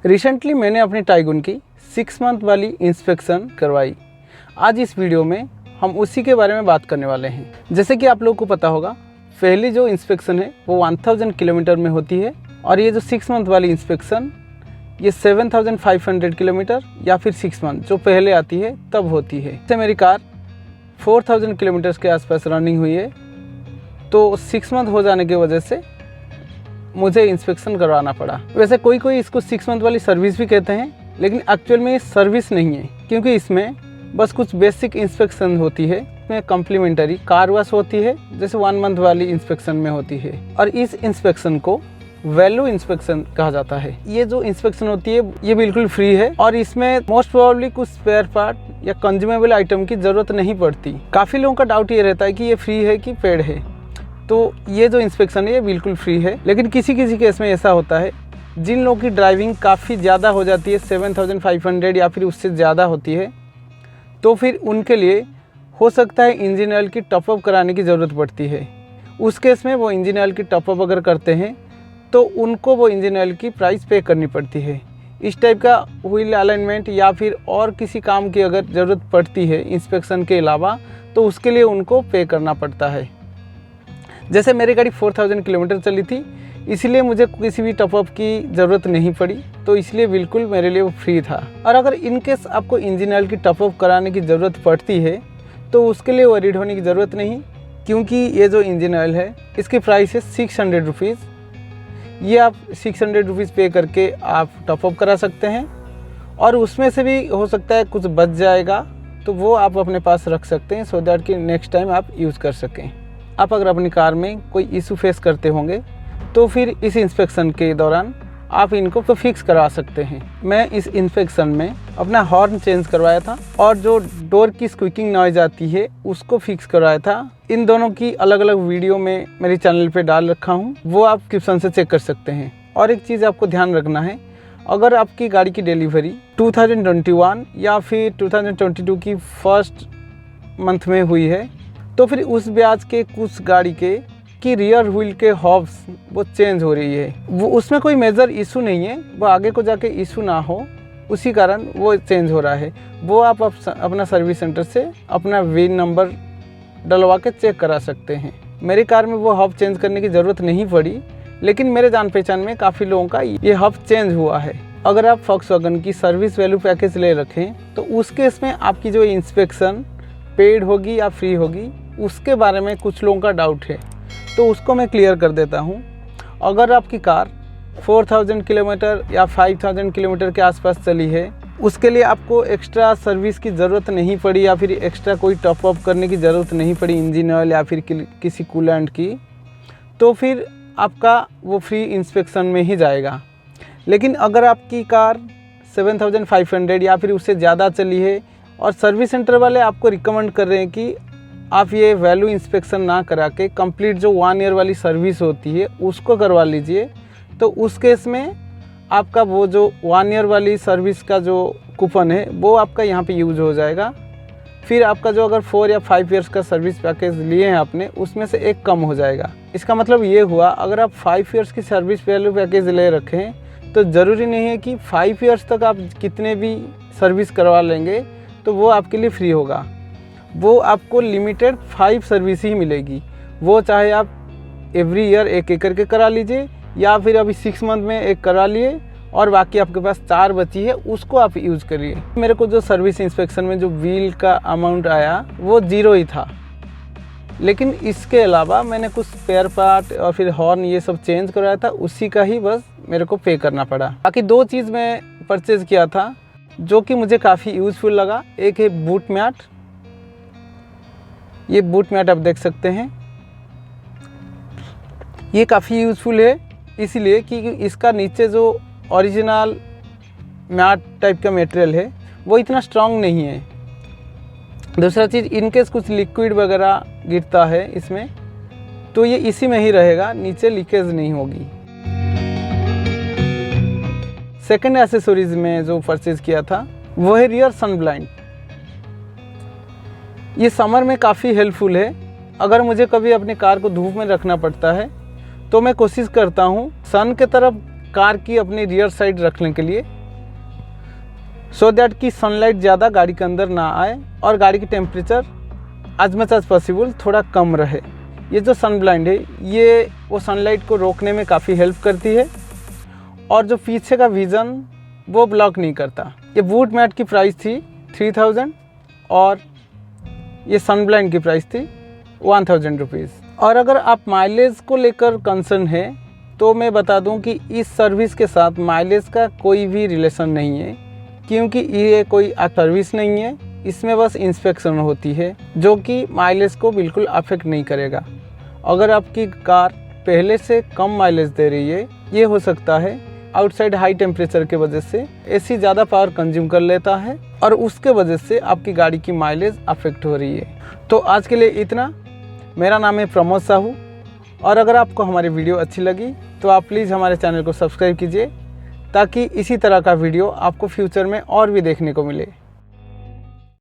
Recently मैंने अपनी Tiguan की 6 मंथ वाली इंस्पेक्शन करवाई। आज इस वीडियो में हम उसी के बारे में बात करने वाले हैं। जैसे कि आप लोगों को पता होगा, पहली जो इंस्पेक्शन है वो 1000 किलोमीटर में होती है और ये जो 6 मंथ वाली इंस्पेक्शन ये 7500 किलोमीटर या फिर 6 मंथ जो पहले आती है तब होती है। जैसे मेरी कार 4000 किलोमीटर के आसपास रनिंग हुई है, तो 6 मंथ हो जाने की वजह से मुझे इंस्पेक्शन करवाना पड़ा। वैसे कोई कोई इसको 6 मंथ वाली सर्विस भी कहते हैं, लेकिन एक्चुअल में ये सर्विस नहीं है, क्योंकि इसमें बस कुछ बेसिक इंस्पेक्शन होती है। इसमें कम्प्लीमेंट्री कार वॉश होती है, जैसे 1 मंथ वाली इंस्पेक्शन में होती है, और इस इंस्पेक्शन को वैल्यू इंस्पेक्शन कहा जाता है। ये जो इंस्पेक्शन होती है ये बिल्कुल फ्री है और इसमें मोस्ट प्रोबेबली कुछ स्पेयर पार्ट या कंज्यूमेबल आइटम की ज़रूरत नहीं पड़ती। काफ़ी लोगों का डाउट ये रहता है कि ये फ्री है कि पेड है, तो ये जो इंस्पेक्शन है ये बिल्कुल फ्री है। लेकिन किसी किसी केस में ऐसा होता है, जिन लोगों की ड्राइविंग काफ़ी ज़्यादा हो जाती है, 7500 या फिर उससे ज़्यादा होती है, तो फिर उनके लिए हो सकता है इंजन ऑयल की टॉपअप कराने की ज़रूरत पड़ती है। उस केस में वो इंजन ऑयल की टॉपअप अगर करते हैं तो उनको वो इंजन ऑयल की प्राइस पे करनी पड़ती है। इस टाइप का व्हील अलाइनमेंट या फिर और किसी काम की अगर ज़रूरत पड़ती है इंस्पेक्शन के अलावा, तो उसके लिए उनको पे करना पड़ता है। जैसे मेरी गाड़ी 4000 किलोमीटर चली थी, इसलिए मुझे किसी भी टॉपअप की ज़रूरत नहीं पड़ी, तो इसलिए बिल्कुल मेरे लिए वो फ्री था। और अगर इनकेस आपको इंजन ऑयल की टॉपअप कराने की ज़रूरत पड़ती है तो उसके लिए वरीड होने की ज़रूरत नहीं, क्योंकि ये जो इंजन ऑयल है इसकी प्राइस है 600 रुपीज़। ये आप 600 रुपीज़ पे करके आप टॉपअप करा सकते हैं, और उसमें से भी हो सकता है कुछ बच जाएगा, तो वो आप अपने पास रख सकते हैं, सो दैट कि नेक्स्ट टाइम आप यूज़ कर सकें। आप अगर अपनी कार में कोई इशू फेस करते होंगे तो फिर इस इंस्पेक्शन के दौरान आप इनको तो फिक्स करवा सकते हैं। मैं इस इंस्पेक्शन में अपना हॉर्न चेंज करवाया था और जो डोर की स्क्वीकिंग नॉइज़ आती है उसको फिक्स करवाया था। इन दोनों की अलग अलग वीडियो में मेरे चैनल पे डाल रखा हूँ, वो आप डिस्क्रिप्शन से चेक कर सकते हैं। और एक चीज़ आपको ध्यान रखना है, अगर आपकी गाड़ी की डिलीवरी 2021 या फिर 2022 की फर्स्ट मंथ में हुई है, तो फिर उस ब्याज के कुछ गाड़ी की रियर व्हील के हॉब्स वो चेंज हो रही है। वो उसमें कोई मेजर इशू नहीं है, वो आगे को जाके इशू ना हो, उसी कारण वो चेंज हो रहा है। वो आप अपना सर्विस सेंटर से अपना VIN नंबर डलवा के चेक करा सकते हैं। मेरी कार में वो हॉब चेंज करने की ज़रूरत नहीं पड़ी, लेकिन मेरे जान पहचान में काफ़ी लोगों का ये हॉब चेंज हुआ है। अगर आप फॉक्सवैगन की सर्विस वैल्यू पैकेज ले रखें तो उस केस में आपकी जो इंस्पेक्शन पेड होगी या फ्री होगी, उसके बारे में कुछ लोगों का डाउट है, तो उसको मैं क्लियर कर देता हूँ। अगर आपकी कार 4000 किलोमीटर या 5000 किलोमीटर के आसपास चली है, उसके लिए आपको एक्स्ट्रा सर्विस की ज़रूरत नहीं पड़ी या फिर एक्स्ट्रा कोई टॉपअप करने की ज़रूरत नहीं पड़ी इंजन ऑयल या फिर किसी कूलेंट की, तो फिर आपका वो फ्री इंस्पेक्शन में ही जाएगा। लेकिन अगर आपकी कार 7500 या फिर उससे ज़्यादा चली है और सर्विस सेंटर वाले आपको रिकमेंड कर रहे हैं कि आप ये वैल्यू इंस्पेक्शन ना करा के कंप्लीट जो 1 ईयर वाली सर्विस होती है उसको करवा लीजिए, तो उस केस में आपका वो जो 1 ईयर वाली सर्विस का जो कूपन है वो आपका यहाँ पे यूज़ हो जाएगा। फिर आपका जो अगर 4 या 5 ईयर्स का सर्विस पैकेज लिए हैं आपने, उसमें से एक कम हो जाएगा। इसका मतलब ये हुआ, अगर आप 5 ईयर्स की सर्विस वैल्यू पैकेज ले रखें तो ज़रूरी नहीं है कि 5 ईयर्स तक आप कितने भी सर्विस करवा लेंगे तो वो आपके लिए फ्री होगा। वो आपको लिमिटेड 5 सर्विस ही मिलेगी, वो चाहे आप एवरी ईयर एक करके करा लीजिए या फिर अभी 6 मंथ में एक करा लिए और बाकी आपके पास 4 बची है, उसको आप यूज़ करिए। मेरे को जो सर्विस इंस्पेक्शन में जो व्हील का अमाउंट आया वो 0 ही था, लेकिन इसके अलावा मैंने कुछ स्पेयर पार्ट और फिर हॉर्न ये सब चेंज करवाया था, उसी का ही बस मेरे को पे करना पड़ा। बाकी 2 चीज़ मैं परचेज़ किया था जो कि मुझे काफ़ी यूज़फुल लगा। एक है बूट मैट, ये बूट मैट आप देख सकते हैं, ये काफ़ी यूज़फुल है इसलिए कि इसका नीचे जो ओरिजिनल मैट टाइप का मटेरियल है वो इतना स्ट्रांग नहीं है। दूसरा चीज़, इनकेस कुछ लिक्विड वगैरह गिरता है इसमें तो ये इसी में ही रहेगा, नीचे लीकेज नहीं होगी। सेकंड एसेसरीज में जो परचेज़ किया था वो है रियर सन ब्लाइंड। ये समर में काफ़ी हेल्पफुल है। अगर मुझे कभी अपनी कार को धूप में रखना पड़ता है तो मैं कोशिश करता हूँ सन के तरफ कार की अपनी रियर साइड रखने के लिए, सो दैट कि सनलाइट ज़्यादा गाड़ी के अंदर ना आए और गाड़ी की temperature as much as possible थोड़ा कम रहे। ये जो सन ब्लाइंड है ये वो सनलाइट को रोकने में काफ़ी हेल्प करती है और जो पीछे का विज़न वो ब्लॉक नहीं करता। ये बूट मैट की प्राइस थी 3000 और ये सन ब्लाइंड की प्राइस थी 1000 रुपीज़। और अगर आप माइलेज को लेकर कंसर्न है तो मैं बता दूं कि इस सर्विस के साथ माइलेज का कोई भी रिलेशन नहीं है, क्योंकि ये कोई सर्विस नहीं है, इसमें बस इंस्पेक्शन होती है जो कि माइलेज को बिल्कुल अफेक्ट नहीं करेगा। अगर आपकी कार पहले से कम माइलेज दे रही है, ये हो सकता है आउटसाइड हाई टेम्परेचर के वजह से एसी ज़्यादा पावर कंज्यूम कर लेता है और उसके वजह से आपकी गाड़ी की माइलेज अफेक्ट हो रही है। तो आज के लिए इतना। मेरा नाम है प्रमोद साहू और अगर आपको हमारी वीडियो अच्छी लगी तो आप प्लीज़ हमारे चैनल को सब्सक्राइब कीजिए ताकि इसी तरह का वीडियो आपको फ्यूचर में और भी देखने को मिले।